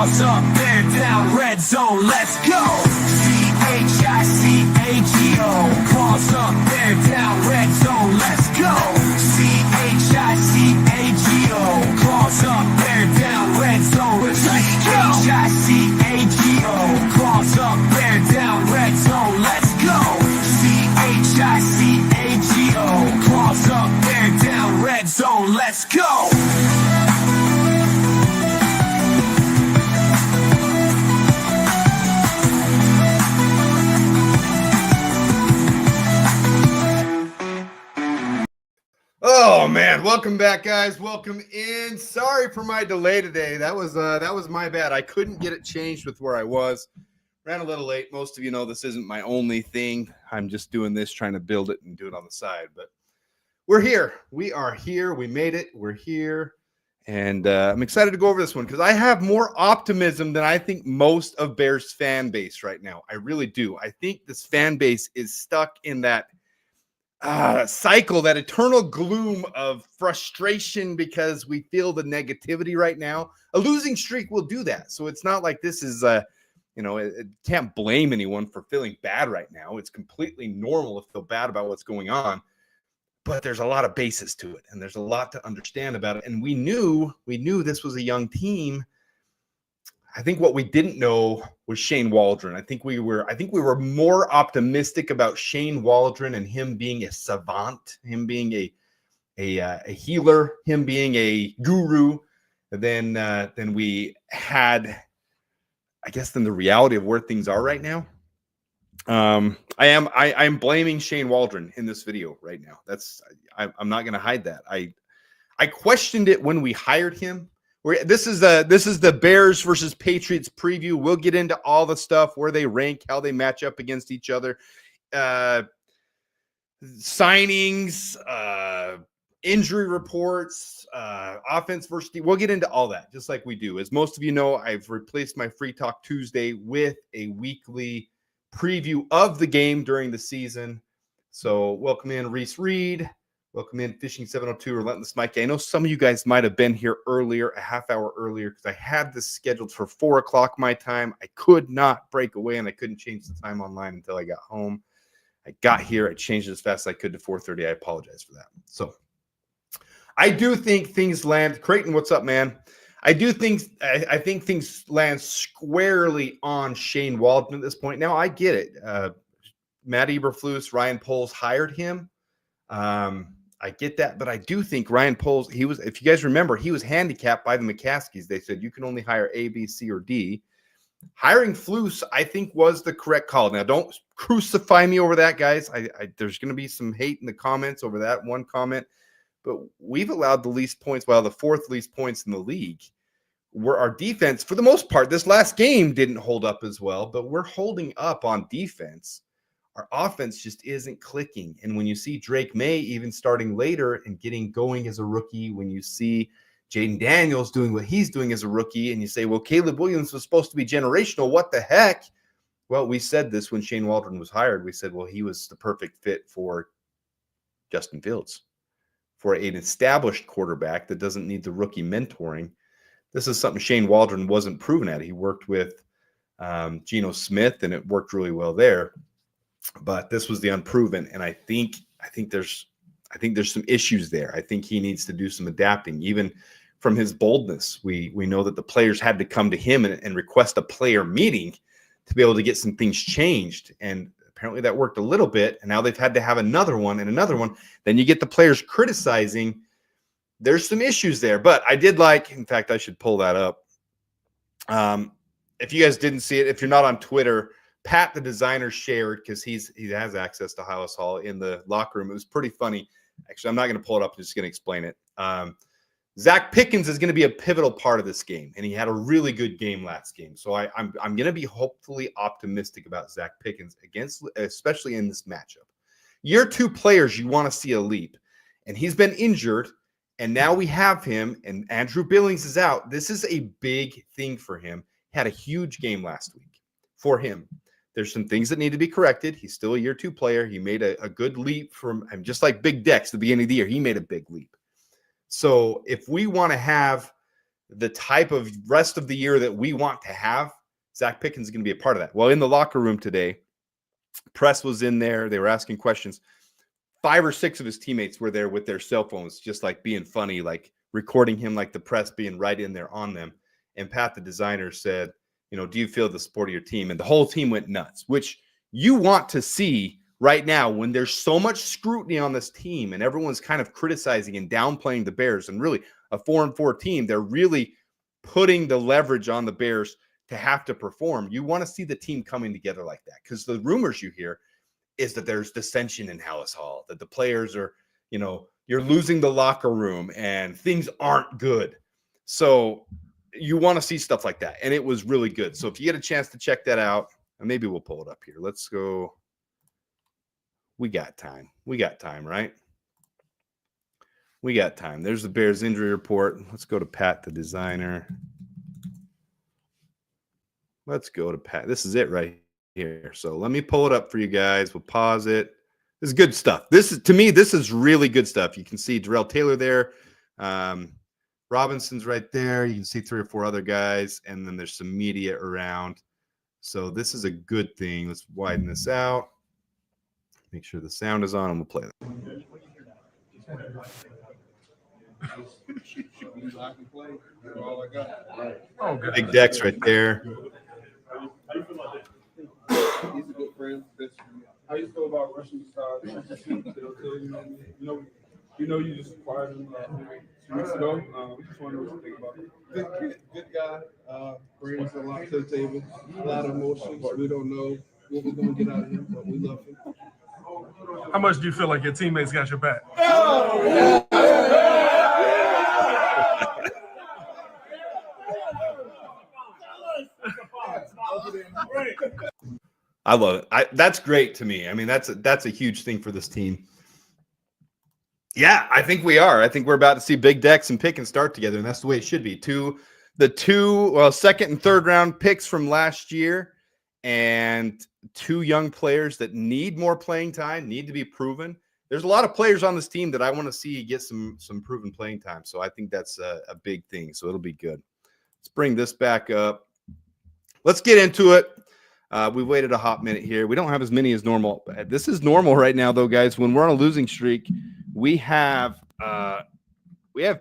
Balls up, they're down, red zone, let's go. C-H-I-C-A-G-O. Balls up, they're down, red zone, let's go. C-H-I-C-A-G-O. Balls up, they're down, red zone, let's go. C-H-I-C-A-G-O. Balls up, they're down, red zone, let's go. C-H-I-C-A-G-O. Balls up, they're down, red zone, let's go. Oh man, welcome back, guys. Welcome in. Sorry for my delay today. That was my bad. I couldn't get it changed with where I was. Ran a little late. Most of you know this isn't my only thing. I'm just doing this, trying to build it and do it on the side. But we're here. We are here. We made it. We're here. And I'm excited to go over this one because I have more optimism than I think most of Bears fan base right now. I really do. I think this fan base is stuck in that cycle, that eternal gloom of frustration because we feel the negativity right now. A losing streak will do that. So it's not like this is, it can't blame anyone for feeling bad right now. It's completely normal to feel bad about what's going on. But there's a lot of basis to it, and there's a lot to understand about it. And we knew this was a young team. I think what we didn't know was Shane Waldron. I think we were more optimistic about Shane Waldron and him being a savant, him being a healer, him being a guru, than we had, I guess, than the reality of where things are right now. I am blaming Shane Waldron in this video right now. I'm not going to hide that. I questioned it when we hired him. This is the Bears versus Patriots preview. We'll get into all the stuff, where they rank, how they match up against each other, signings, injury reports, offense versus defense. We'll get into all that, just like we do. As most of you know, I've replaced my Free Talk Tuesday with a weekly preview of the game during the season. So welcome in, Reese Reed. Welcome in, Fishing 702, Relentless Mikey. I know some of you guys might have been here earlier, a half hour earlier, because I had this scheduled for 4 o'clock my time. I could not break away, and I couldn't change the time online until I got home. I got here. I changed it as fast as I could to 4:30. I apologize for that. So I do think things land. Creighton, what's up, man? I think things land squarely on Shane Waldron at this point. Now, I get it. Matt Eberflus, Ryan Poles hired him. I get that, but I do think Ryan Poles, if you guys remember, he was handicapped by the McCaskies. They said you can only hire A, B, C, or D. Hiring Flus, I think, was the correct call. Now, don't crucify me over that, guys. There's going to be some hate in the comments over that one comment, but we've allowed the least points, the fourth least points in the league. Where our defense, for the most part, this last game didn't hold up as well, but we're holding up on defense. Our offense just isn't clicking. And when you see Drake May even starting later and getting going as a rookie, when you see Jaden Daniels doing what he's doing as a rookie, and you say, well, Caleb Williams was supposed to be generational. What the heck? Well, we said this when Shane Waldron was hired. We said, well, he was the perfect fit for Justin Fields, for an established quarterback that doesn't need the rookie mentoring. This is something Shane Waldron wasn't proven at. He worked with Geno Smith, and it worked really well there. But this was the unproven, and I think there's some issues there. I think he needs to do some adapting, even from his boldness. We know that the players had to come to him and request a player meeting to be able to get some things changed, and apparently that worked a little bit. And now they've had to have another one and another one. Then you get the players criticizing. There's some issues there, but I did like. In fact, I should pull that up. If you guys didn't see it, if you're not on Twitter, Pat, the designer, shared, because he has access to Hollis Hall in the locker room. It was pretty funny. Actually, I'm not going to pull it up. I'm just going to explain it. Zach Pickens is going to be a pivotal part of this game, and he had a really good game last game. So I'm going to be hopefully optimistic about Zach Pickens, especially in this matchup. Year 2 players, you want to see a leap, and he's been injured, and now we have him, and Andrew Billings is out. This is a big thing for him. He had a huge game last week for him. There's some things that need to be corrected. He's still a year 2 player. He made a good leap from, just like Big Dex at the beginning of the year. He made a big leap. So if we want to have the type of rest of the year that we want to have, Zach Pickens is going to be a part of that. Well, in the locker room today, press was in there. They were asking questions. 5 or 6 of his teammates were there with their cell phones, just like being funny, like recording him, like the press being right in there on them. And Pat, the designer, said, do you feel the support of your team? And the whole team went nuts, which you want to see right now when there's so much scrutiny on this team and everyone's kind of criticizing and downplaying the Bears. And really, a 4-4 team, they're really putting the leverage on the Bears to have to perform. You want to see the team coming together like that, because the rumors you hear is that there's dissension in Hallis Hall, that the players are, you're losing the locker room and things aren't good. So you want to see stuff like that. And it was really good. So if you get a chance to check that out, and maybe we'll pull it up here. Let's go. We got time. Right? We got time. There's the Bears injury report. Let's go to Pat, the designer. Let's go to Pat. This is it right here. So let me pull it up for you guys. We'll pause it. This is good stuff. To me, this is really good stuff. You can see Darrell Taylor there. Robinson's right there. You can see 3 or 4 other guys, and then there's some media around. So this is a good thing. Let's widen this out. Make sure the sound is on, and we'll play it. Big Deck's right there. He's a good friend. How you feel about rushing stars? You just acquired him 2 weeks ago. We just want to know what you think about him. Good guy. Brings a lot to the table. A lot of emotions. We don't know what we're going to get out of him, but we love him. How much do you feel like your teammates got your back? I love it. That's great to me. I mean, that's a huge thing for this team. Yeah, I think we are. I think we're about to see Big Dex and Pickens start together, and that's the way it should be. The two second and third round picks from last year, and 2 young players that need more playing time, need to be proven. There's a lot of players on this team that I want to see get some proven playing time. So I think that's a big thing. So it'll be good. Let's bring this back up. Let's get into it. We waited a hot minute here. We don't have as many as normal. This is normal right now, though, guys. When we're on a losing streak, we have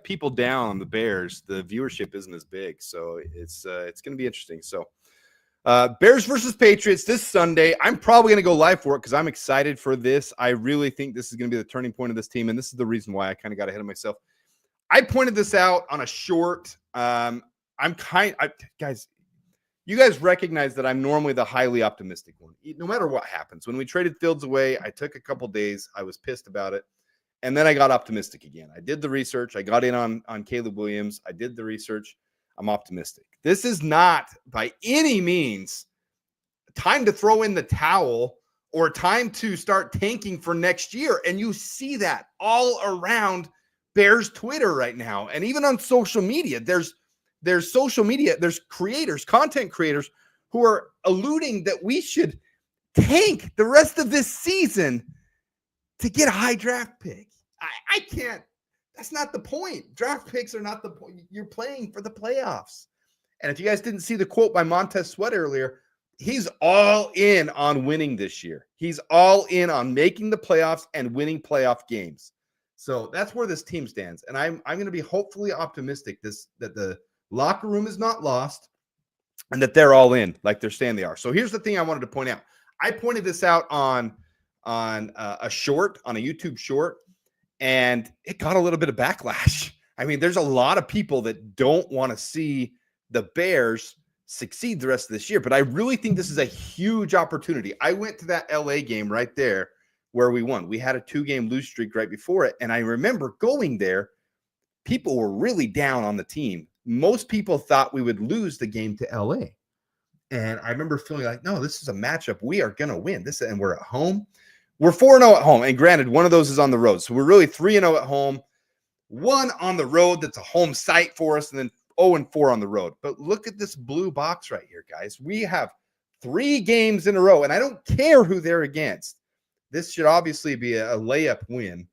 people down on the Bears. The viewership isn't as big, so it's going to be interesting. So Bears versus Patriots this Sunday. I'm probably going to go live for it because I'm excited for this. I really think this is going to be the turning point of this team, and this is the reason why I kind of got ahead of myself. I pointed this out on a short. Guys, you guys recognize that I'm normally the highly optimistic one, no matter what happens. When we traded Fields away, I took a couple days. I was pissed about it. And then I got optimistic again. I did the research. I got in on Caleb Williams. I did the research. I'm optimistic. This is not by any means time to throw in the towel or time to start tanking for next year. And you see that all around Bears Twitter right now. And even on social media, there's social media, there's creators, content creators who are alluding that we should tank the rest of this season to get a high draft pick. I can't. That's not the point. Draft picks are not the point. You're playing for the playoffs. And if you guys didn't see the quote by Montez Sweat earlier, he's all in on winning this year. He's all in on making the playoffs and winning playoff games. So that's where this team stands. And I'm going to be hopefully optimistic that the locker room is not lost and that they're all in like they're saying they are. So here's the thing I wanted to point out. I pointed this out on a short, on a YouTube short, and it got a little bit of backlash. I mean, there's a lot of people that don't want to see the Bears succeed the rest of this year, but I really think this is a huge opportunity. I went to that LA game right there where we won. We had a 2-game lose streak right before it, and I remember going there. People were really down on the team. Most people thought we would lose the game to LA. And I remember feeling like, no, this is a matchup we are going to win. And we're at home. We're 4-0 at home. And granted, one of those is on the road. So we're really 3-0 at home, 1 on the road that's a home site for us, and then 0-4 on the road. But look at this blue box right here, guys. We have 3 games in a row, and I don't care who they're against. This should obviously be a layup win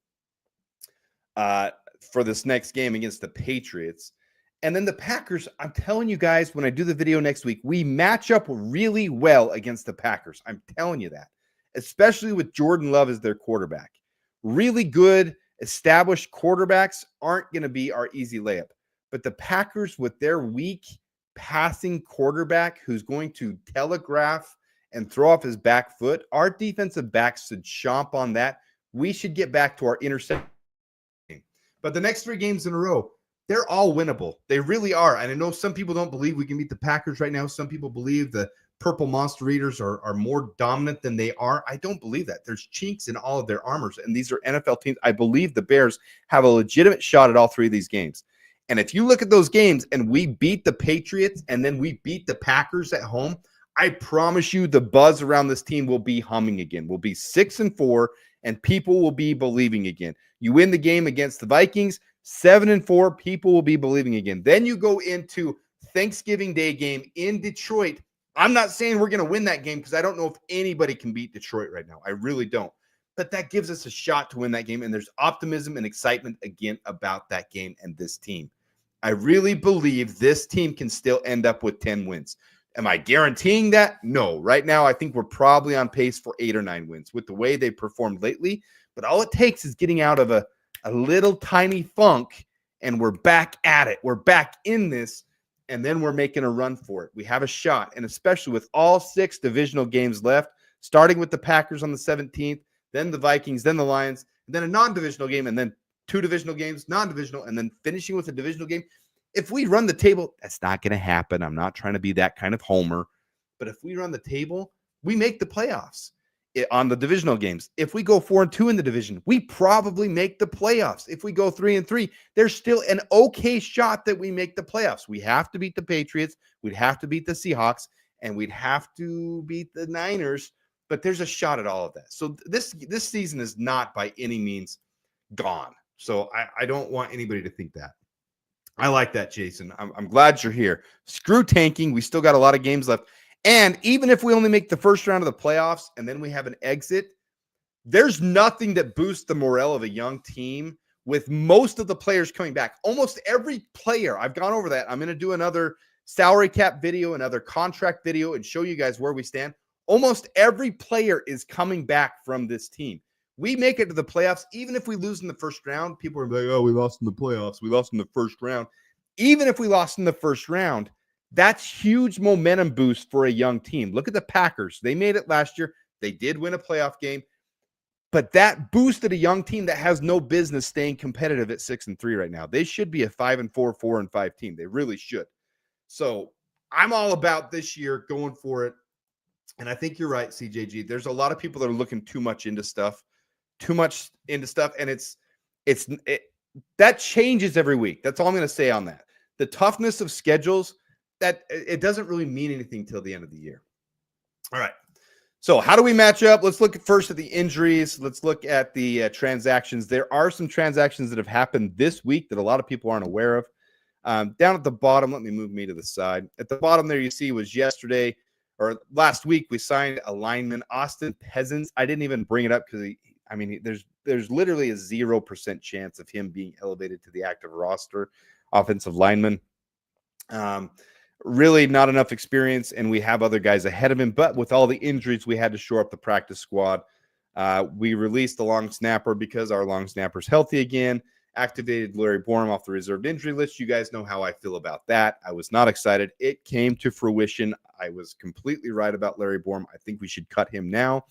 for this next game against the Patriots. And then the Packers, I'm telling you guys, when I do the video next week, we match up really well against the Packers. I'm telling you that, especially with Jordan Love as their quarterback. Really good, established quarterbacks aren't going to be our easy layup. But the Packers, with their weak passing quarterback who's going to telegraph and throw off his back foot, our defensive backs should chomp on that. We should get back to our interception. But the next 3 games in a row, they're all winnable. They really are. And I know some people don't believe we can beat the Packers right now. Some people believe the Purple Monster Eaters are more dominant than they are. I don't believe that. There's chinks in all of their armors, and these are NFL teams. I believe the Bears have a legitimate shot at all 3 of these games. And if you look at those games and we beat the Patriots and then we beat the Packers at home, I promise you the buzz around this team will be humming again. We'll be 6-4, and people will be believing again. You win the game against the Vikings, 7-4, people will be believing again. Then you go into Thanksgiving Day game in Detroit. I'm not saying we're going to win that game because I don't know if anybody can beat Detroit right now. I really don't. But that gives us a shot to win that game, and there's optimism and excitement again about that game and this team. I really believe this team can still end up with 10 wins. Am I guaranteeing that? No. Right now, I think we're probably on pace for 8 or 9 wins with the way they performed lately. But all it takes is getting out of a little tiny funk, and we're back at it. We're back in this, and then we're making a run for it. We have a shot, and especially with all 6 divisional games left, starting with the Packers on the 17th, then the Vikings, then the Lions, and then a non-divisional game, and then 2 divisional games, non-divisional, and then finishing with a divisional game. If we run the table, that's not going to happen. I'm not trying to be that kind of homer. But if we run the table, we make the playoffs on the divisional games. If we go 4-2 in the division, we probably make the playoffs. If we go 3-3, there's still an okay shot that we make the playoffs. We have to beat the Patriots. We'd have to beat the Seahawks, and we'd have to beat the Niners. But there's a shot at all of that. So this season is not by any means gone. So I don't want anybody to think that. I like that, Jason. I'm glad you're here. Screw tanking. We still got a lot of games left. And even if we only make the first round of the playoffs and then we have an exit, there's nothing that boosts the morale of a young team with most of the players coming back. Almost every player, I've gone over that. I'm going to do another salary cap video, another contract video, and show you guys where we stand. Almost every player is coming back from this team. We make it to the playoffs. Even if we lose in the first round, people are like, oh, we lost in the playoffs. We lost in the first round. Even if we lost in the first round, that's huge momentum boost for a young team. Look at the Packers. They made it last year. They did win a playoff game. But that boosted a young team that has no business staying competitive at 6-3 right now. They should be a 5-4, 4-5 team. They really should. So I'm all about this year going for it. And I think you're right, CJG. There's a lot of people that are looking too much into stuff. And that changes every week. That's all I'm going to say on that. The toughness of schedules, that it doesn't really mean anything till the end of the year. All right. So how do we match up? Let's look first at the injuries. Let's look at the transactions. There are some transactions that have happened this week that a lot of people aren't aware of. Down at the bottom, let me move me to the side. At the bottom there, you see was yesterday or last week, we signed a lineman, Austin Peasants. I didn't even bring it up because there's literally a 0% chance of him being elevated to the active roster, offensive lineman. Really not enough experience, and we have other guys ahead of him. But with all the injuries, we had to shore up the practice squad. We released the long snapper because our long snapper's healthy again. Activated Larry Borum off the reserved injury list. You guys know how I feel about that. I was not excited. It came to fruition. I was completely right about Larry Borum. I think we should cut him now.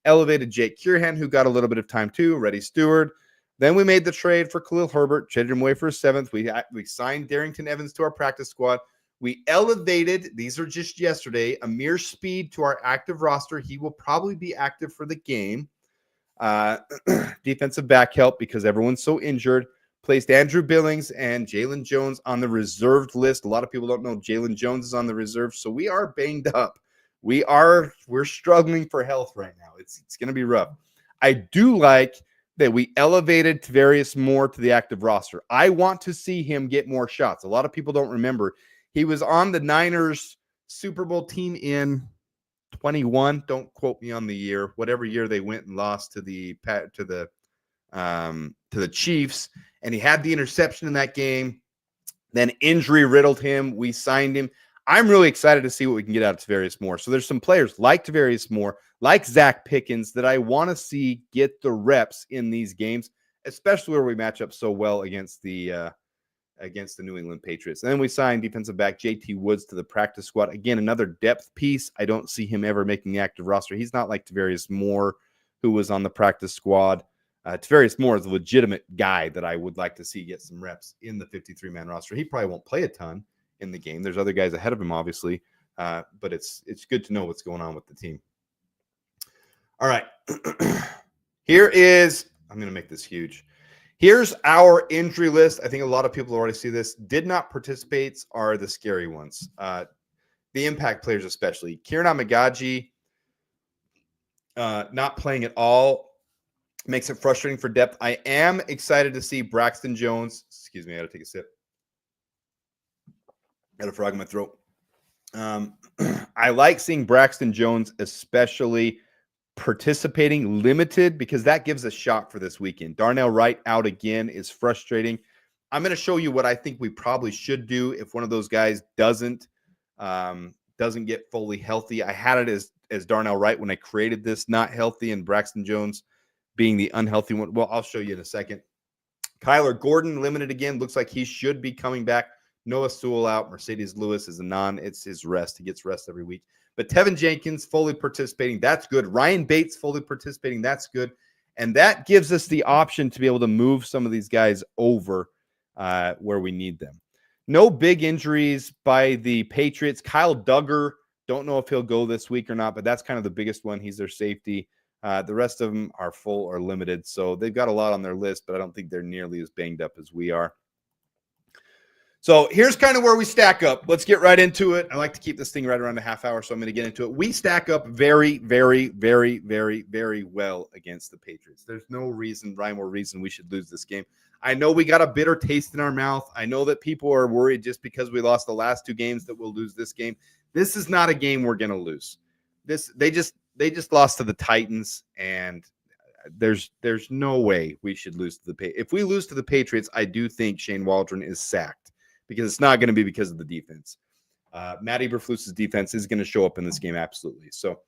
Elevated Jake Curhan, who got a little bit of time too. Reddy Stewart. Then we made the trade for Khalil Herbert, traded him away for a 7th. We signed Darrington Evans to our practice squad. We elevated, these are just yesterday, Amir Speed to our active roster. He will probably be active for the game. Defensive back help because everyone's so injured. Placed Andrew Billings and Jalen Jones on the reserved list. A lot of people don't know Jalen Jones is on the reserve, so we are banged up. We're struggling for health right now. It's going to be rough. I do like that we elevated Tavarius Moore to the active roster. I want to see him get more shots. A lot of people don't remember. He was on the Niners Super Bowl team in 21. Don't quote me on the year. Whatever year they went and lost to the Chiefs, and he had the interception in that game. Then injury riddled him. We signed him. I'm really excited to see what we can get out of Tavarius Moore. So there's some players like Tavarius Moore, like Zach Pickens, that I want to see get the reps in these games, especially where we match up so well against the New England Patriots. And then we signed defensive back JT Woods to the practice squad. Again, another depth piece. I don't see him ever making the active roster. He's not like Tavarius Moore, who was on the practice squad. Tavarius Moore is a legitimate guy that I would like to see get some reps in the 53-man roster. He probably won't play a ton in the game. There's other guys ahead of him, obviously, but it's good to know what's going on with the team. All right. Here is, I'm going to make this huge. Here's our injury list. I think a lot of people already see this. Did not participate are the scary ones. The impact players especially. Kieran Amagaji not playing at all makes it frustrating for depth. I am excited to see Braxton Jones. Excuse me, I got to take a sip. Got a frog in my throat. I like seeing Braxton Jones especially participating limited because that gives a shot for this weekend. Darnell Wright out again is frustrating. I'm going to show you what I think we probably should do if one of those guys doesn't get fully healthy. I had it as Darnell Wright when I created this, not healthy, and Braxton Jones being the unhealthy one. Well, I'll show you in a second. Kyler Gordon limited again. Looks like he should be coming back. Noah Sewell out. Mercedes Lewis is a non. It's his rest. He gets rest every week. But Tevin Jenkins fully participating. That's good. Ryan Bates fully participating. That's good. And that gives us the option to be able to move some of these guys over where we need them. No big injuries by the Patriots. Kyle Duggar, don't know if he'll go this week or not, but that's kind of the biggest one. He's their safety. The rest of them are full or limited. So they've got a lot on their list, but I don't think they're nearly as banged up as we are. So here's kind of where we stack up. Let's get right into it. I like to keep this thing right around a half hour, so I'm going to get into it. We stack up very, very, very, very, very well against the Patriots. There's no rhyme or reason we should lose this game. I know we got a bitter taste in our mouth. I know that people are worried just because we lost the last two games that we'll lose this game. This is not a game we're going to lose. They just lost to the Titans, and there's no way we should lose to the Patriots. If we lose to the Patriots, I do think Shane Waldron is sacked because it's not going to be because of the defense. Matt Eberflus's defense is going to show up in this game, absolutely. So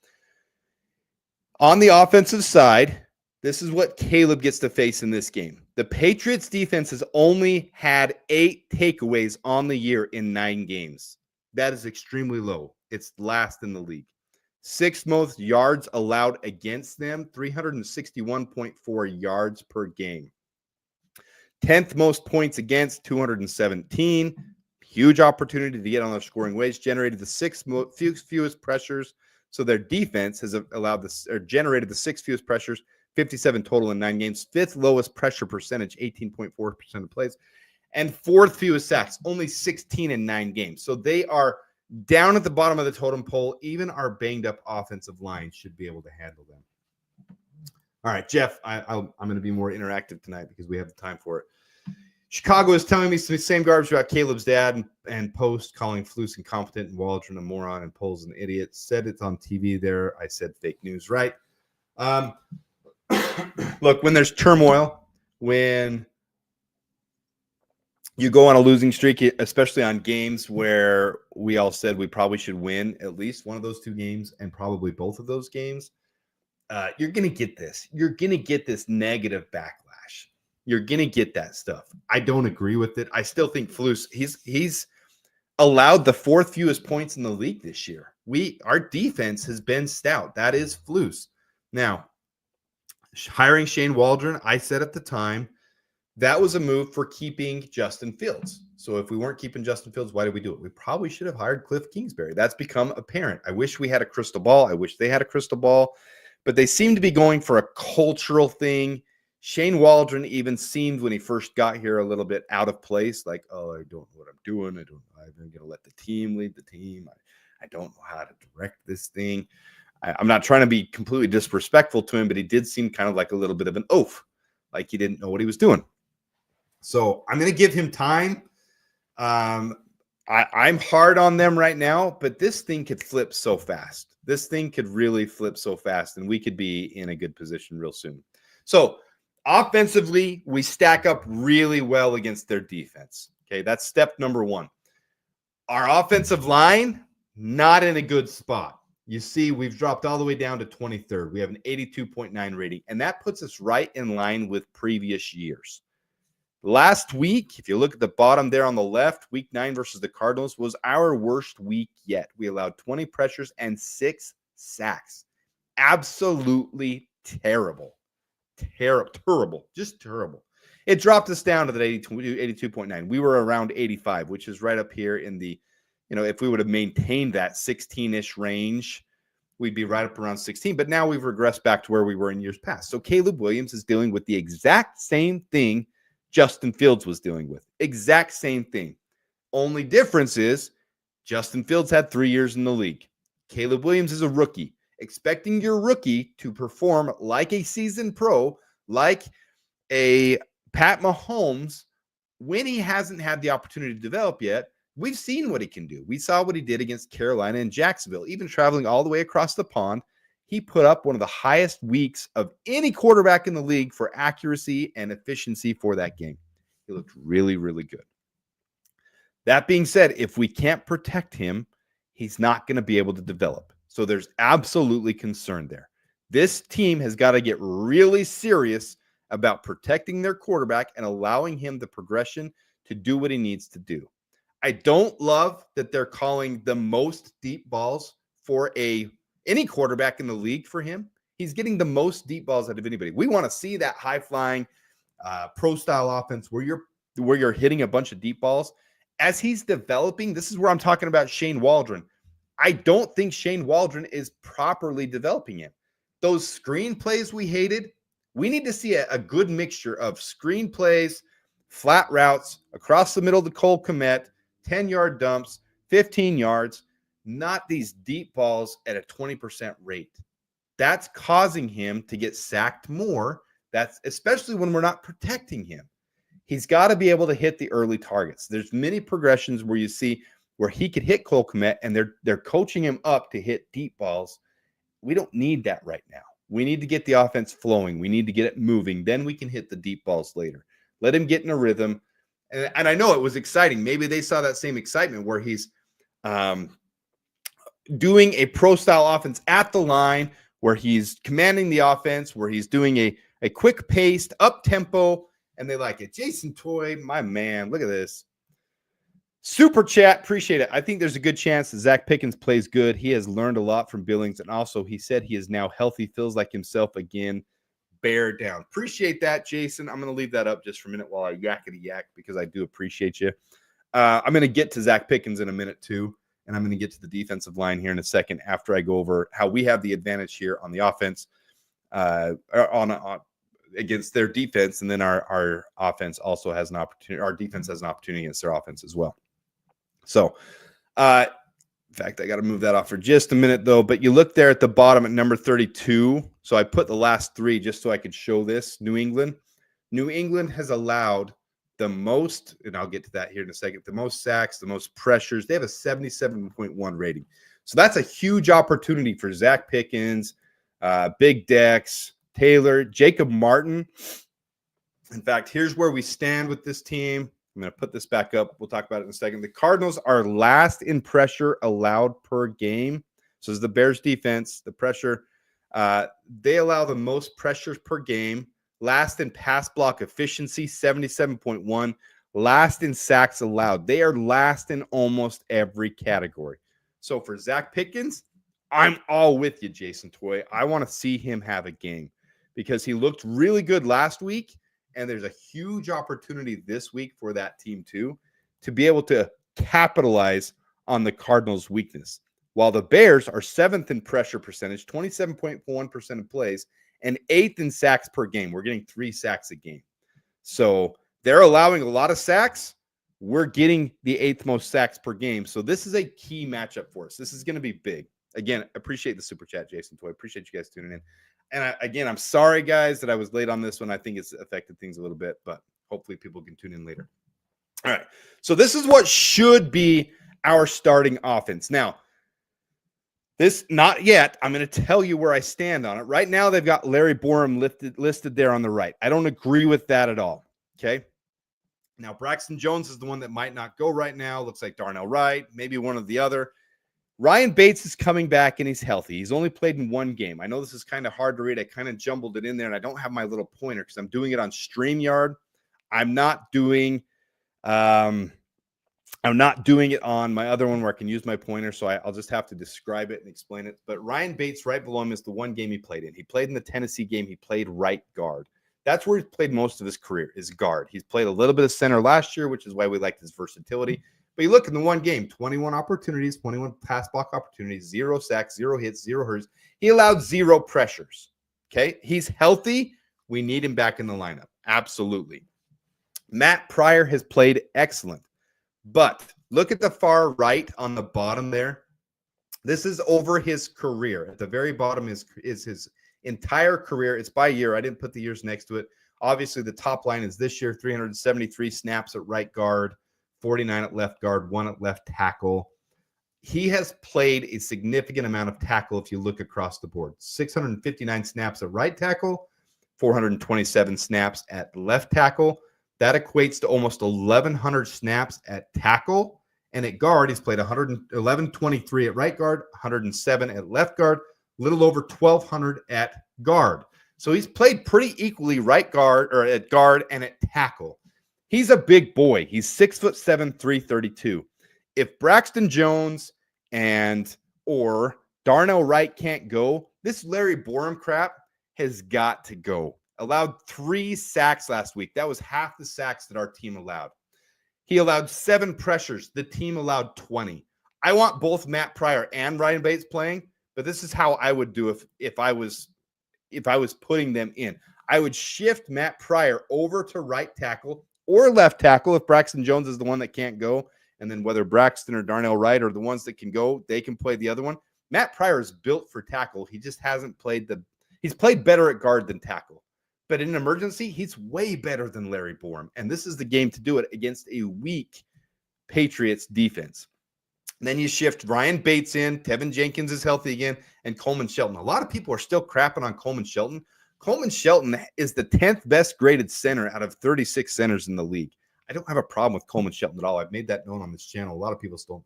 on the offensive side, this is what Caleb gets to face in this game. The Patriots defense has only had 8 takeaways on the year in 9 games. That is extremely low. It's last in the league. 6th most yards allowed against them, 361.4 yards per game. 10th most points against, 217. Huge opportunity to get on their scoring ways. Generated the 6th fewest pressures. So their defense has allowed this or generated the 6th fewest pressures, 57 total in 9 games. 5th lowest pressure percentage, 18.4% of plays, and 4th fewest sacks, only 16 in 9 games. So they are down at the bottom of the totem pole. Even our banged up offensive line should be able to handle them. All right, Jeff, I'm going to be more interactive tonight because we have the time for it. Chicago is telling me some same garbage about Caleb's dad and Post calling Flus incompetent and Waldron a moron and Poles an idiot. Said it's on TV there. I said fake news, right? Look, when there's turmoil, when you go on a losing streak, especially on games where we all said we probably should win at least one of those 2 games and probably both of those games, you're going to get this. You're going to get this negative backlash. You're going to get that stuff. I don't agree with it. I still think Flus, he's allowed the 4th fewest points in the league this year. Our defense has been stout. That is Flus. Now, hiring Shane Waldron, I said at the time, that was a move for keeping Justin Fields. So if we weren't keeping Justin Fields, why did we do it? We probably should have hired Cliff Kingsbury. That's become apparent. I wish we had a crystal ball. I wish they had a crystal ball. But they seem to be going for a cultural thing. Shane Waldron even seemed when he first got here a little bit out of place. Like, oh, I don't know what I'm doing. I'm going to let the team lead the team. I don't know how to direct this thing. I'm not trying to be completely disrespectful to him, but he did seem kind of like a little bit of an oaf. Like he didn't know what he was doing. So I'm going to give him time. I'm hard on them right now, but this thing could flip so fast. This thing could really flip so fast, and we could be in a good position real soon. So offensively, we stack up really well against their defense. Okay, that's step number one. Our offensive line, not in a good spot. You see, we've dropped all the way down to 23rd. We have an 82.9 rating, and that puts us right in line with previous years. Last week, if you look at the bottom there on the left, week 9 versus the Cardinals was our worst week yet. We allowed 20 pressures and 6 sacks. Absolutely terrible. Terrible. Just terrible. It dropped us down to that 82.9. We were around 85, which is right up here in the, if we would have maintained that 16-ish range, we'd be right up around 16. But now we've regressed back to where we were in years past. So Caleb Williams is dealing with the exact same thing Justin Fields was dealing with. Exact same thing. Only difference is Justin Fields had 3 years in the league. Caleb Williams is a rookie. Expecting your rookie to perform like a seasoned pro, like a Pat Mahomes, when he hasn't had the opportunity to develop yet, we've seen what he can do. We saw what he did against Carolina and Jacksonville. Even traveling all the way across the pond, he put up one of the highest weeks of any quarterback in the league for accuracy and efficiency for that game. He looked really, really good. That being said, if we can't protect him, he's not going to be able to develop. So there's absolutely concern there. This team has got to get really serious about protecting their quarterback and allowing him the progression to do what he needs to do. I don't love that they're calling the most deep balls for any quarterback in the league for him. He's getting the most deep balls out of anybody. We want to see that high-flying pro-style offense where you're hitting a bunch of deep balls. As he's developing, this is where I'm talking about Shane Waldron. I don't think Shane Waldron is properly developing him. Those screen plays we hated, we need to see a good mixture of screen plays, flat routes, across the middle of the Cole Kmet, 10-yard dumps, 15 yards, not these deep balls at a 20% rate. That's causing him to get sacked more. That's especially when we're not protecting him. He's got to be able to hit the early targets. There's many progressions where you see where he could hit Cole Kmet, and they're coaching him up to hit deep balls. We don't need that right now. We need to get the offense flowing. We need to get it moving. Then we can hit the deep balls later. Let him get in a rhythm. And I know it was exciting. Maybe they saw that same excitement where he's doing a pro-style offense at the line, where he's commanding the offense, where he's doing a quick-paced, up-tempo, and they like it. Jason Toy, my man, look at this. Super chat, appreciate it. I think there's a good chance that Zach Pickens plays good. He has learned a lot from Billings, and also he said he is now healthy, feels like himself again. Bear down. Appreciate that, Jason. I'm going to leave that up just for a minute while I yakety yak because I do appreciate you. I'm going to get to Zach Pickens in a minute too, and I'm going to get to the defensive line here in a second after I go over how we have the advantage here on the offense against their defense, and then our offense also has an opportunity. Our defense has an opportunity against their offense as well. So, in fact, I got to move that off for just a minute, though. But you look there at the bottom at number 32. So I put the last 3 just so I could show this. New England. New England has allowed the most, and I'll get to that here in a second, the most sacks, the most pressures. They have a 77.1 rating. So that's a huge opportunity for Zach Pickens, Big Dex, Taylor, Jacob Martin. In fact, here's where we stand with this team. I'm going to put this back up. We'll talk about it in a second. The Cardinals are last in pressure allowed per game. So as the Bears defense, the pressure, they allow the most pressures per game. Last in pass block efficiency, 77.1. Last in sacks allowed. They are last in almost every category. So for Zach Pickens, I'm all with you, Jason Toy. I want to see him have a game because he looked really good last week. And there's a huge opportunity this week for that team too, to be able to capitalize on the Cardinals' weakness. While the Bears are 7th in pressure percentage, 27.1% of plays, and 8th in sacks per game. We're getting 3 sacks a game. So they're allowing a lot of sacks. We're getting the 8th most sacks per game. So this is a key matchup for us. This is going to be big. Again, appreciate the super chat, Jason Toy. Appreciate you guys tuning in. And I'm sorry, guys, that I was late on this one. I think it's affected things a little bit, but hopefully people can tune in later. All right. So this is what should be our starting offense. Now, this not yet. I'm going to tell you where I stand on it. Right now, they've got Larry Borum listed there on the right. I don't agree with that at all. Okay. Now, Braxton Jones is the one that might not go right now. Looks like Darnell Wright, maybe one of the other. Ryan Bates is coming back and he's healthy. He's only played in one game. I know this is kind of hard to read. I kind of jumbled it in there, and I don't have my little pointer because I'm doing it on StreamYard. I'm not doing it on my other one where I can use my pointer, so I'll just have to describe it and explain it. But Ryan Bates, right below him, is the one game he played in. He played in the Tennessee game. He played right guard. That's where he's played most of his career, is guard. He's played a little bit of center last year, which is why we liked his versatility. But you look in the one game, 21 opportunities, 21 pass block opportunities, 0 sacks, 0 hits, 0 hurries. He allowed 0 pressures. Okay? He's healthy. We need him back in the lineup. Absolutely. Matt Pryor has played excellent. But look at the far right on the bottom there. This is over his career. At the very bottom is his entire career. It's by year. I didn't put the years next to it. Obviously, the top line is this year, 373 snaps at right guard, 49 at left guard, 1 at left tackle. He has played a significant amount of tackle if you look across the board. 659 snaps at right tackle, 427 snaps at left tackle. That equates to almost 1,100 snaps at tackle. And at guard, he's played 111.23 at right guard, 107 at left guard, a little over 1,200 at guard. So he's played pretty equally right guard or at guard and at tackle. He's a big boy. He's 6'7", 332. If Braxton Jones or Darnell Wright can't go, this Larry Borum crap has got to go. Allowed 3 sacks last week. That was half the sacks that our team allowed. He allowed 7 pressures. The team allowed 20. I want both Matt Pryor and Ryan Bates playing, but this is how I would do if I was putting them in. I would shift Matt Pryor over to right tackle or left tackle if Braxton Jones is the one that can't go. And then whether Braxton or Darnell Wright are the ones that can go, they can play the other one. Matt Pryor is built for tackle. He just hasn't played he's played better at guard than tackle. But in an emergency, he's way better than Larry Borum. And this is the game to do it against a weak Patriots defense. And then you shift Ryan Bates in. Tevin Jenkins is healthy again. And Coleman Shelton. A lot of people are still crapping on Coleman Shelton. Coleman Shelton is the 10th best graded center out of 36 centers in the league. I don't have a problem with Coleman Shelton at all. I've made that known on this channel. A lot of people still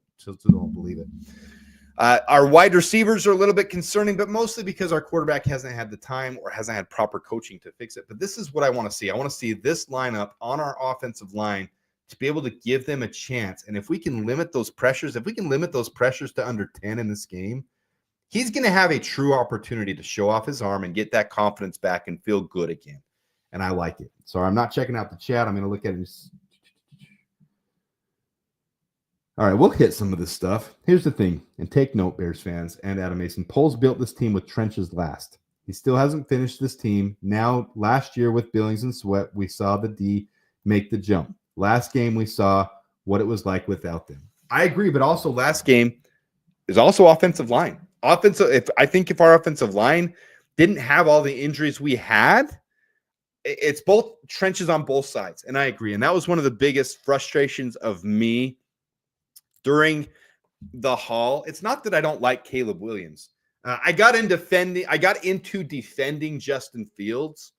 don't believe it. Our wide receivers are a little bit concerning, but mostly because our quarterback hasn't had the time or hasn't had proper coaching to fix it. But this is what I want to see. I want to see this lineup on our offensive line to be able to give them a chance. And if we can limit those pressures, to under 10 in this game, he's going to have a true opportunity to show off his arm and get that confidence back and feel good again. And I like it. So I'm not checking out the chat. I'm going to look at it. All right, we'll hit some of this stuff. Here's the thing, and take note, Bears fans and Adam Mason. Poles built this team with trenches last. He still hasn't finished this team. Now, last year with Billings and Sweat, we saw the D make the jump. Last game, we saw what it was like without them. I agree, but also last game is also offensive line. I think if our offensive line didn't have all the injuries we had, it's both trenches on both sides, and I agree. And that was one of the biggest frustrations of me during the haul. It's not that I don't like Caleb Williams. I got into defending Justin Fields,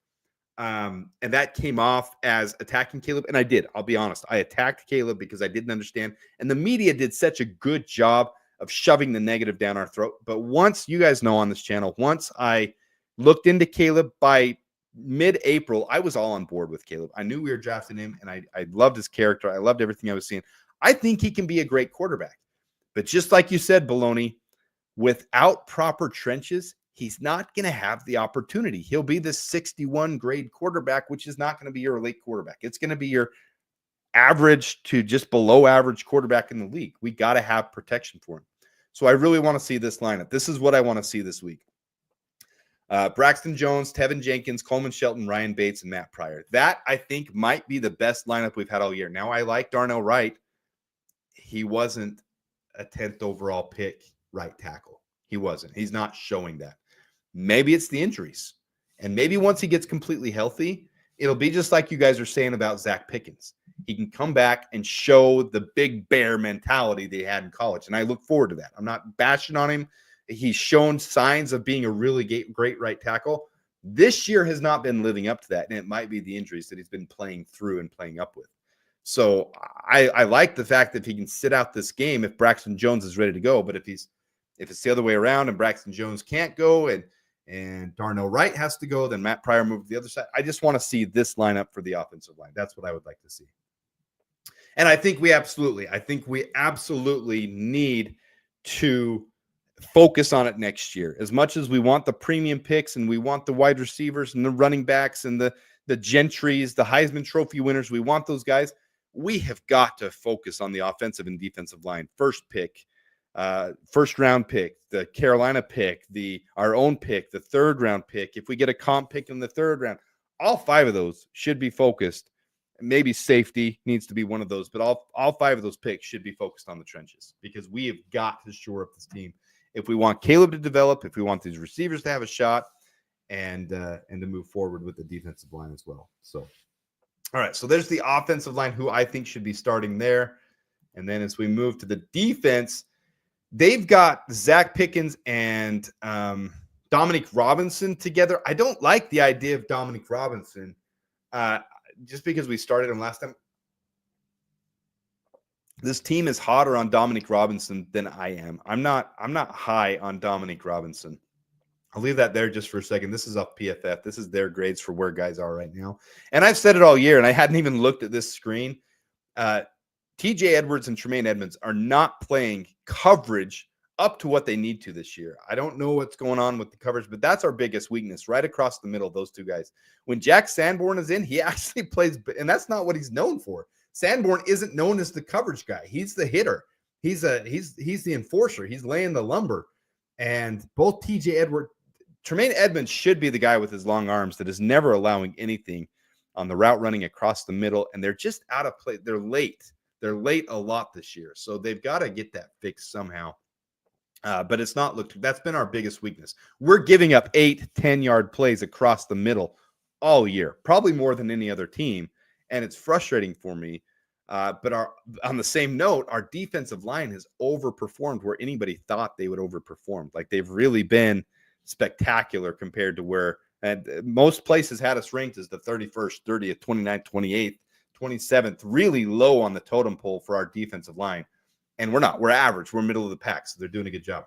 and that came off as attacking Caleb. And I did. I'll be honest. I attacked Caleb because I didn't understand. And the media did such a good job of shoving the negative down our throat. But once, you guys know on this channel, once I looked into Caleb by mid-April, I was all on board with Caleb. I knew we were drafting him, and I loved his character. I loved everything I was seeing. I think he can be a great quarterback. But just like you said, Baloney, without proper trenches, he's not going to have the opportunity. He'll be the 61 grade quarterback, which is not going to be your elite quarterback. It's going to be your average to just below average quarterback in the league. We got to have protection for him. So I really want to see this lineup. This is what I want to see this week. Braxton Jones, Tevin Jenkins, Coleman Shelton, Ryan Bates, and Matt Pryor. That, I think, might be the best lineup we've had all year. Now, I like Darnell Wright. He wasn't a 10th overall pick right tackle. He wasn't. He's not showing that. Maybe it's the injuries. And maybe once he gets completely healthy, it'll be just like you guys are saying about Zach Pickens. He can come back and show the big bear mentality they had in college. And I look forward to that. I'm not bashing on him. He's shown signs of being a really great right tackle. This year has not been living up to that. And it might be the injuries that he's been playing through and playing up with. So I like the fact that he can sit out this game if Braxton Jones is ready to go. But if it's the other way around and Braxton Jones can't go and Darnell Wright has to go, then Matt Pryor moved to the other side. I just want to see this lineup for the offensive line. That's what I would like to see. And I think we absolutely need to focus on it next year. As much as we want the premium picks and we want the wide receivers and the running backs and the Gentrys, the Heisman Trophy winners, we want those guys. We have got to focus on the offensive and defensive line. First round pick, the Carolina pick, our own pick, the third round pick. If we get a comp pick in the third round, all 5 of those should be focused. Maybe safety needs to be one of those, but all 5 of those picks should be focused on the trenches, because we have got to shore up this team if we want Caleb to develop, if we want these receivers to have a shot, and to move forward with the defensive line as well. So, all right, so there's the offensive line, who I think should be starting there. And then as we move to the defense, they've got Zach Pickens and Dominic Robinson together. I don't like the idea of Dominic Robinson just because we started him last time. This team is hotter on Dominic Robinson than I am. I'm not high on Dominic Robinson. I'll leave that there just for a second. This is off PFF. This is their grades for where guys are right now. And I've said it all year, and I hadn't even looked at this screen. TJ Edwards and Tremaine Edmonds are not playing coverage up to what they need to this year. I don't know what's going on with the coverage, but that's our biggest weakness, right across the middle, those 2 guys. When Jack Sanborn is in, he actually plays, and that's not what he's known for. Sanborn isn't known as the coverage guy. He's the hitter. He's the enforcer. He's laying the lumber. And both TJ Edwards, Tremaine Edmonds should be the guy with his long arms that is never allowing anything on the route running across the middle, and they're just out of play. They're late. They're late a lot this year, so they've got to get that fixed somehow. But it's not looked. That's been our biggest weakness. We're giving up 8-10-yard plays across the middle all year, probably more than any other team, and it's frustrating for me. But on the same note, our defensive line has overperformed where anybody thought they would overperform. Like, they've really been spectacular compared to where most places had us ranked as the 31st, 30th, 29th, 28th, 27th, really low on the totem pole for our defensive line. And we're not. We're average. We're middle of the pack, so they're doing a good job.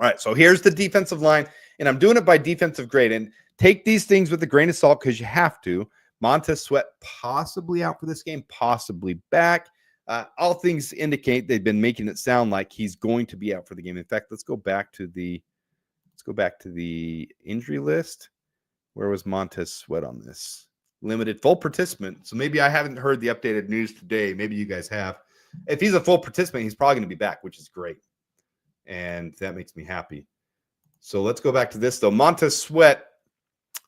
All right, so here's the defensive line, and I'm doing it by defensive grade. And take these things with a grain of salt because you have to. Montez Sweat possibly out for this game, possibly back. All things indicate they've been making it sound like he's going to be out for the game. In fact, let's go back to the injury list. Where was Montez Sweat on this? Limited full participant. So maybe I haven't heard the updated news today. Maybe you guys have. If he's a full participant, he's probably going to be back, which is great. And that makes me happy. So let's go back to this, though. Montez Sweat,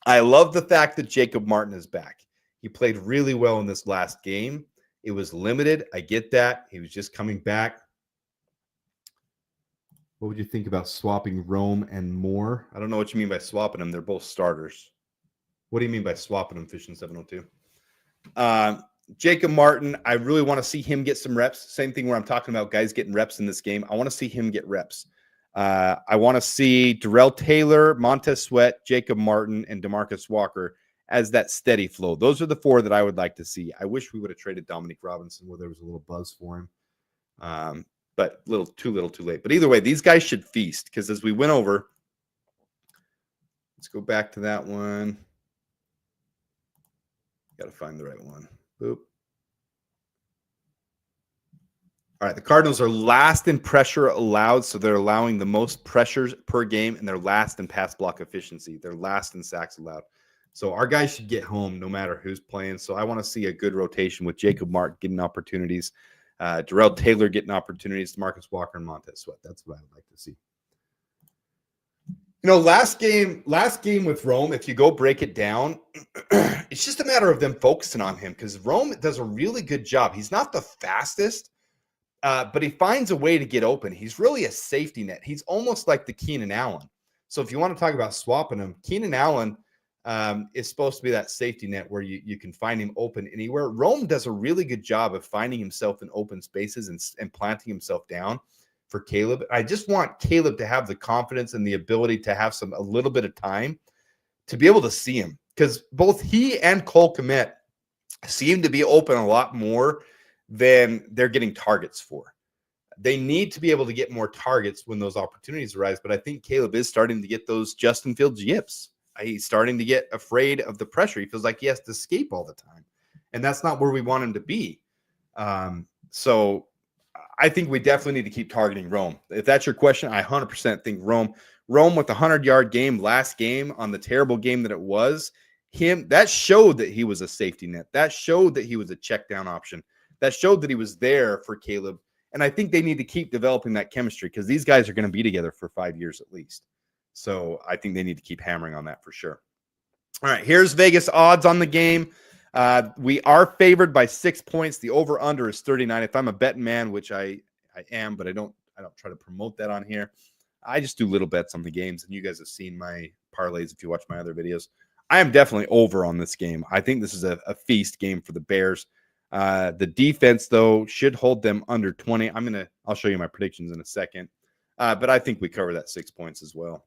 I love the fact that Jacob Martin is back. He played really well in this last game. It was limited. I get that. He was just coming back. What would you think about swapping Rome and Moore? I don't know what you mean by swapping them. They're both starters. What do you mean by swapping them, Fishing 702? Jacob Martin, I really want to see him get some reps. Same thing where I'm talking about guys getting reps in this game. I want to see him get reps. I want to see Darrell Taylor, Montez Sweat, Jacob Martin, and DeMarcus Walker as that steady flow. Those are the 4 that I would like to see. I wish we would have traded Dominic Robinson where there was a little buzz for him. But too little, too late. But either way, these guys should feast because as we went over, let's go back to that one. Got to find the right one. Boop. All right, the Cardinals are last in pressure allowed, so they're allowing the most pressures per game, and they're last in pass block efficiency. They're last in sacks allowed. So our guys should get home no matter who's playing. So I want to see a good rotation with Jacob Martin getting opportunities, Darrell Taylor getting opportunities, DeMarcus Walker and Montez Sweat. That's what I would like to see. You know, last game with Rome, if you go break it down, it's just a matter of them focusing on him because Rome does a really good job. He's not the fastest, but he finds a way to get open. He's really a safety net. He's almost like the Keenan Allen. So if you want to talk about swapping him, Keenan Allen is supposed to be that safety net where you can find him open anywhere. Rome does a really good job of finding himself in open spaces and planting himself down for Caleb. I just want Caleb to have the confidence and the ability to have a little bit of time to be able to see him because both he and Cole Kmet seem to be open a lot more than they're getting targets for. They need to be able to get more targets when those opportunities arise. But I think Caleb is starting to get those Justin Fields yips. He's starting to get afraid of the pressure. He feels like he has to escape all the time. And that's not where we want him to be. So I think we definitely need to keep targeting Rome. If that's your question, I 100% think Rome. Rome with the 100-yard game last game on the terrible game that it was, that showed that he was a safety net. That showed that he was a check down option. That showed that he was there for Caleb. And I think they need to keep developing that chemistry because these guys are going to be together for 5 years at least. So I think they need to keep hammering on that for sure. All right, here's Vegas odds on the game. We are favored by 6 points. The over-under is 39. If I'm a betting man, which I am, but I don't try to promote that on here. I just do little bets on the games, and you guys have seen my parlays if you watch my other videos. I am definitely over on this game. I think this is a feast game for the Bears. The defense, though, should hold them under 20. I'll show you my predictions in a second. But I think we cover that 6 points as well.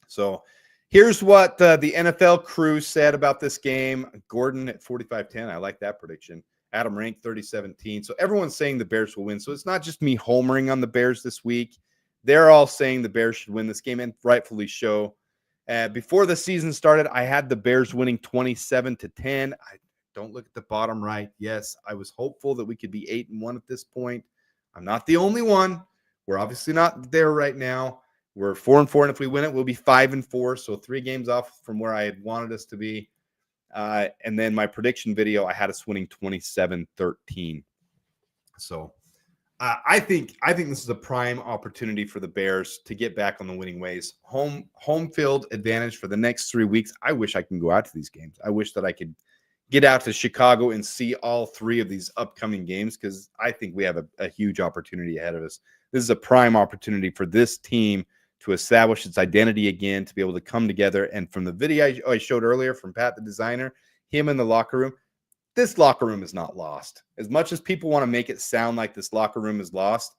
So here's what the NFL crew said about this game. Gordon at 45-10. I like that prediction. Adam Rank 30-17. So everyone's saying the Bears will win. So it's not just me homering on the Bears this week. They're all saying the Bears should win this game, and rightfully so. Before the season started, I had the Bears winning 27-10. Don't look at the bottom right. Yes, I was hopeful that we could be 8-1 at this point. I'm not the only one. We're obviously not there right now. We're 4-4, and if we win it, we'll be 5-4. So 3 games off from where I had wanted us to be. And then my prediction video, I had us winning 27-13. So I think this is a prime opportunity for the Bears to get back on the winning ways. Home field advantage for the next 3 weeks. I wish I can go out to these games. I wish that I could get out to Chicago and see all 3 of these upcoming games because I think we have a huge opportunity ahead of us. This is a prime opportunity for this team to establish its identity again, to be able to come together. And from the video I showed earlier from Pat, the designer, him in the locker room, this locker room is not lost. As much as people want to make it sound like this locker room is lost,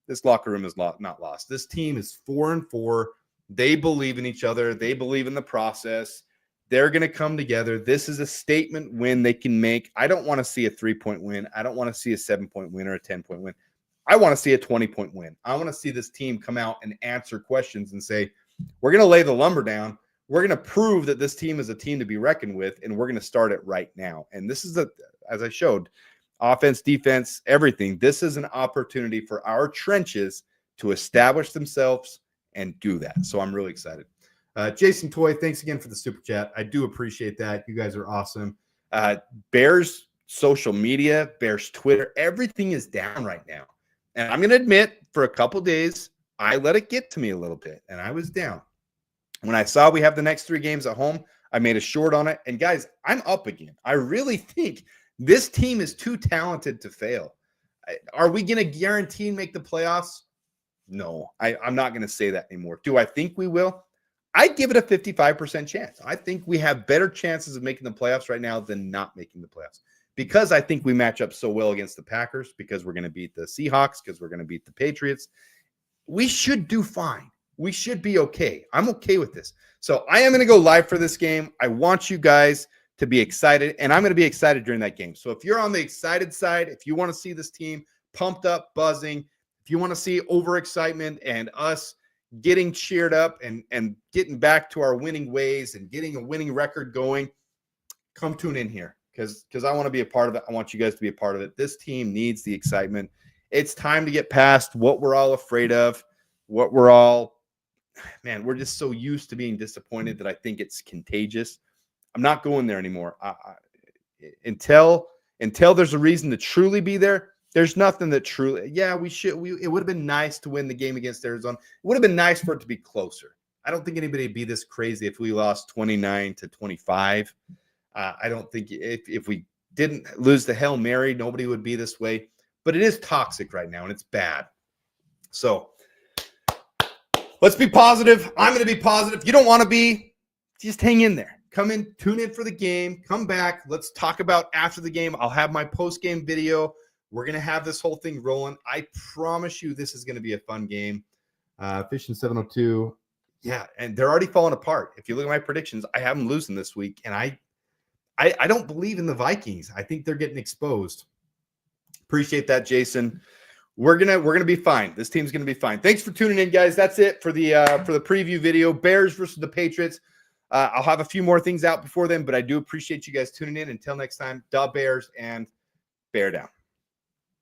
this locker room is not lost. This team is 4-4. They believe in each other. They believe in the process. They're going to come together. This is a statement win they can make. I don't want to see a 3-point win. I don't want to see a 7-point win or a 10-point win. I want to see a 20-point win. I want to see this team come out and answer questions and say, we're going to lay the lumber down. We're going to prove that this team is a team to be reckoned with, and we're going to start it right now. And this is, as I showed, offense, defense, everything. This is an opportunity for our trenches to establish themselves and do that. So I'm really excited. Jason Toy, thanks again for the super chat. I do appreciate that. You guys are awesome. Bears social media, Bears Twitter, everything is down right now. And I'm going to admit, for a couple days, I let it get to me a little bit, and I was down. When I saw we have the next 3 games at home, I made a short on it. And guys, I'm up again. I really think this team is too talented to fail. Are we going to guarantee make the playoffs? No, I'm not going to say that anymore. Do I think we will? I'd give it a 55% chance. I think we have better chances of making the playoffs right now than not making the playoffs because I think we match up so well against the Packers, because we're going to beat the Seahawks, because we're going to beat the Patriots. We should do fine. We should be okay. I'm okay with this. So I am going to go live for this game. I want you guys to be excited, and I'm going to be excited during that game. So if you're on the excited side, if you want to see this team pumped up, buzzing, if you want to see overexcitement and us getting cheered up and getting back to our winning ways and getting a winning record going, come tune in here because I want to be a part of it. I want you guys to be a part of it. This team needs the excitement. It's time to get past what we're all afraid of, what we're all, man, we're just so used to being disappointed that I think it's contagious. I'm not going there anymore. Until there's a reason to truly be there, there's nothing that truly, it would have been nice to win the game against Arizona. It would have been nice for it to be closer. I don't think anybody would be this crazy if we lost 29-25. I don't think if we didn't lose the Hail Mary, nobody would be this way. But it is toxic right now, and it's bad. So let's be positive. I'm going to be positive. If you don't want to be, just hang in there. Come in, tune in for the game. Come back. Let's talk about after the game. I'll have my post-game video. We're going to have this whole thing rolling. I promise you this is going to be a fun game. Fishing 702. Yeah, and they're already falling apart. If you look at my predictions, I have them losing this week, and I I don't believe in the Vikings. I think they're getting exposed. Appreciate that, Jason. We're gonna be fine. This team's gonna be fine. Thanks for tuning in, guys. That's it for the preview video. Bears versus the Patriots. I'll have a few more things out before then, but I do appreciate you guys tuning in. Until next time, da Bears and bear down.